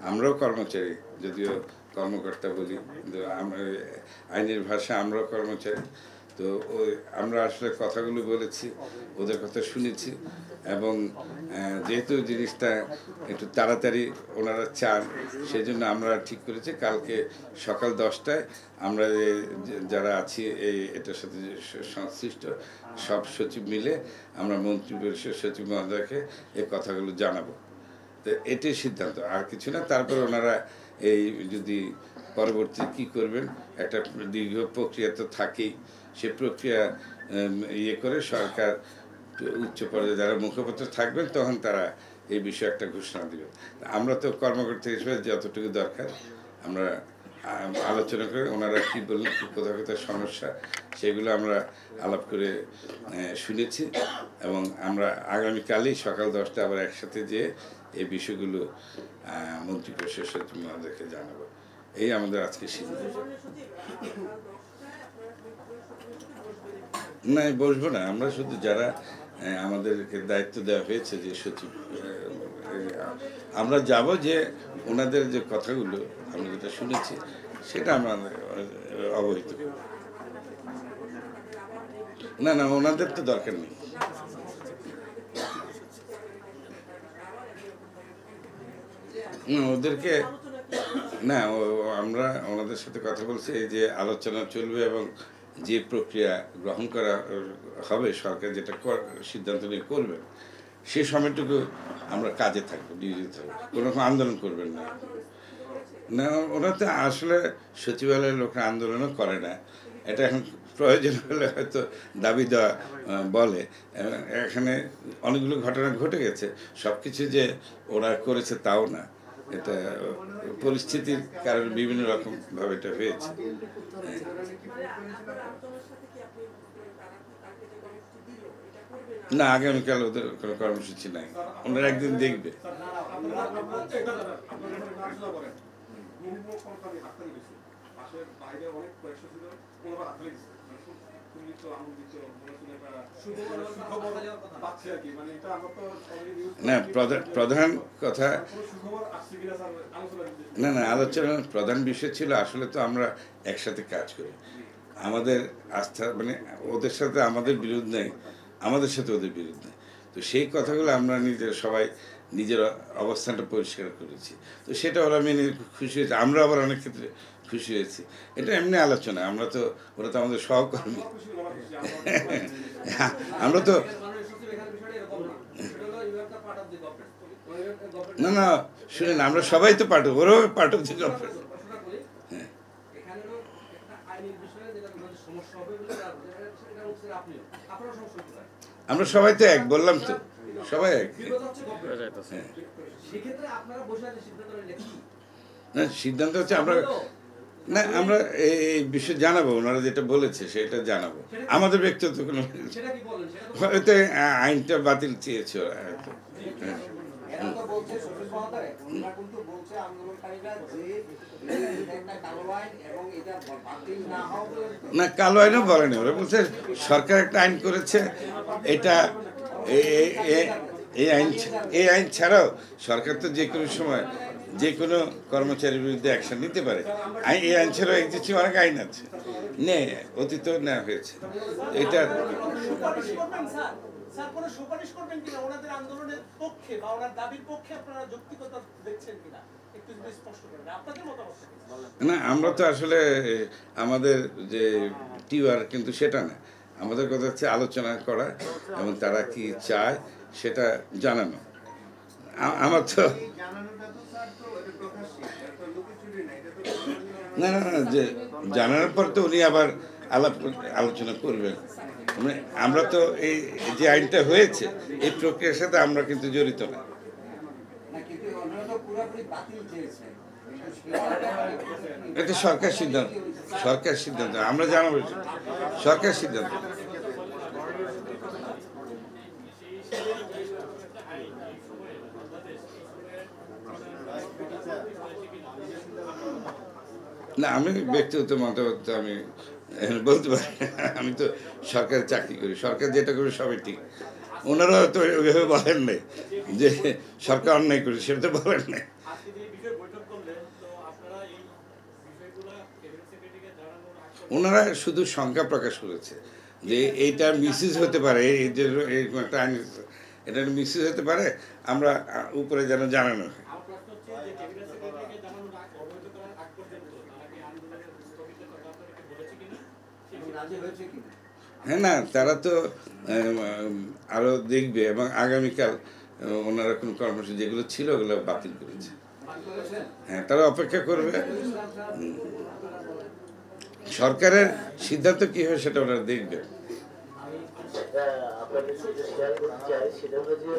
আমরাও কর্মচারী, যদিও কর্মকর্তা বলি, কিন্তু আইনের ভাষা আমরাও কর্মচারী। তো ওই আমরা আসলে কথাগুলো বলেছি, ওদের কথা শুনেছি, এবং যেহেতু জিনিসটা একটু তাড়াতাড়ি ওনারা চান, সেই জন্য আমরা ঠিক করেছি কালকে সকাল 10টায় আমরা যারা আছি এটার সাথে সংশ্লিষ্ট সব সচিব মিলে আমরা মন্ত্রী পরিষদ সচিব মহোদয়কে এই কথাগুলো জানাবো। তো এটাই সিদ্ধান্ত, আর কিছু না। তারপর ওনারা এই যদি পরবর্তী কি করবেন, একটা দীর্ঘ প্রক্রিয়া তো থাকেই, সে প্রক্রিয়া করে সরকার উচ্চ পর্যায়ে যারা মুখপাত্র থাকবেন তখন তারা এই বিষয়ে একটা ঘোষণা দেবেন। আমরা তো কর্মকর্তা হিসেবে যতটুকু দরকার আমরা আলোচনা করে ওনারা কী বললেন, কোথাও কোথাও সমস্যা, সেগুলো আমরা আলাপ করে শুনেছি, এবং আমরা আগামীকালই সকাল 10টায় আবার একসাথে যেয়ে এই বিষয়গুলো মন্ত্রিপরিষদ সচিব মহোদয়কে জানাবো। এই আমাদের আজকে সিদ্ধান্ত। না, বসবো না, আমরা শুধু যারা আমাদেরকে দায়িত্ব দেওয়া হয়েছে যে সচিব, আমরা যাব, যে ওনাদের যে কথাগুলো আমরা যেটা শুনেছি সেটা আমরা অবহিত করব। না না, ওনাদের তো দরকার নেই। ওদেরকে না, আমরা ওনাদের সাথে কথা বলছি, এই যে আলোচনা চলবে এবং যে প্রক্রিয়া গ্রহণ করা হবে, সরকার যেটা সিদ্ধান্ত নিয়ে করবেন, সে সময়টুকু আমরা কাজে থাকবো, নিয়োজিত থাকবো, কোনো রকম আন্দোলন করবেন না। না, ওরা তো আসলে সচিবালয়ের লোকরা আন্দোলনও করে না, এটা এখন প্রয়োজন হলে হয়তো দাবি দেওয়া বলে। এখানে অনেকগুলো ঘটনা ঘটে গেছে, সব কিছু যে ওরা করেছে তাও না, এটা পরিস্থিতির কারণে বিভিন্ন রকমভাবে এটা হয়েছে। না, আগামীকাল ওদের কোনো কর্মসূচি নাই, ওনারা একদিন দেখবে। না, প্রধান কথা, না না, আলোচনার প্রধান বিষয় ছিল আসলে তো আমরা একসাথে কাজ করি, আমাদের আস্থা মানে ওদের সাথে আমাদের বিরোধ নেই, আমাদের সাথে ওদের বিরোধ নেই। তো সেই কথাগুলো আমরা সবাই নিজের অবস্থানটা পরিষ্কার করেছি, তো সেটা ওরা মেনে খুশি হয়েছে, আমরা আবার অনেক ক্ষেত্রে খুশি হয়েছি। এটা এমনি আলোচনা, আমরা তো, ওরা তো আমাদের সহকর্মী। আমরা তো না না, শুনেন, আমরা সবাই তো পাঠক, ওরাও পাঠক যে গল্পের। আমরা সবাই তো এক, বললাম তো, সবাই এক। না, সিদ্ধান্ত হচ্ছে আমরা, না, আমরা এই বিষয়ে জানাবো, ওনারা যেটা বলেছে সেটা জানাবো, আমাদের ব্যক্তিগত কোনো হয়তো আইনটা বাতিল চেয়েছে হয়তো। না, কালো আইনও বলেনি, ওরা বলছে সরকার একটা আইন করেছে, এটা এই আইন ছাড়াও সরকার তো যে কোনো সময় যে কোনো কর্মচারীর বিরুদ্ধে অ্যাকশন নিতে পারে, এই আইন ছাড়াও এক্সিস্টিং অনেক আইন আছে, অতীত নেওয়া হয়েছে। এটা না, আমরা তো আসলে আমাদের যে টিওয়ার কিন্তু সেটা না, আমাদের কথা হচ্ছে আলোচনা করা এবং তারা কি চায় সেটা জানানো। আমার তো না না না, যে জানানোর পর তো উনি আবার আলোচনা করবেন। আমরা তো এই যে আইনটা হয়েছে এই প্রক্রিয়ার সাথে আমরা কিন্তু জড়িত না। এটা সরকার সিদ্ধান্ত, সরকার সিদ্ধান্ত, আমরা জানাবো, সরকার সিদ্ধান্ত। না, আমি ব্যক্তিগত মতামত আমি বলতে পারি, আমি তো সরকারি চাকরি করি, সরকার যেটা করে সবই ঠিক। ওনারা তো ওইভাবে বলেন নাই যে সরকার অন্যায় করে, সেটা তো বলেন নাই। ওনারা শুধু শঙ্কা প্রকাশ করেছে যে এইটা মিসইউজ হতে পারে, এই যে এরকম একটা আইন, এটা মিসইউজ হতে পারে, আমরা উপরে যেন জানানো হয়। হ্যাঁ, না তারা তো আরো দেখবে এবং আগামীকাল ওনারা কোনো কর্মসূচি যেগুলো ছিল ওগুলো বাতিল করেছে। হ্যাঁ, তারা অপেক্ষা করবে, সরকারের সিদ্ধান্ত কি হয় সেটা ওনারা দেখবে। আপনাদের সাথে শেয়ার করতে চাই সেটা হলো যে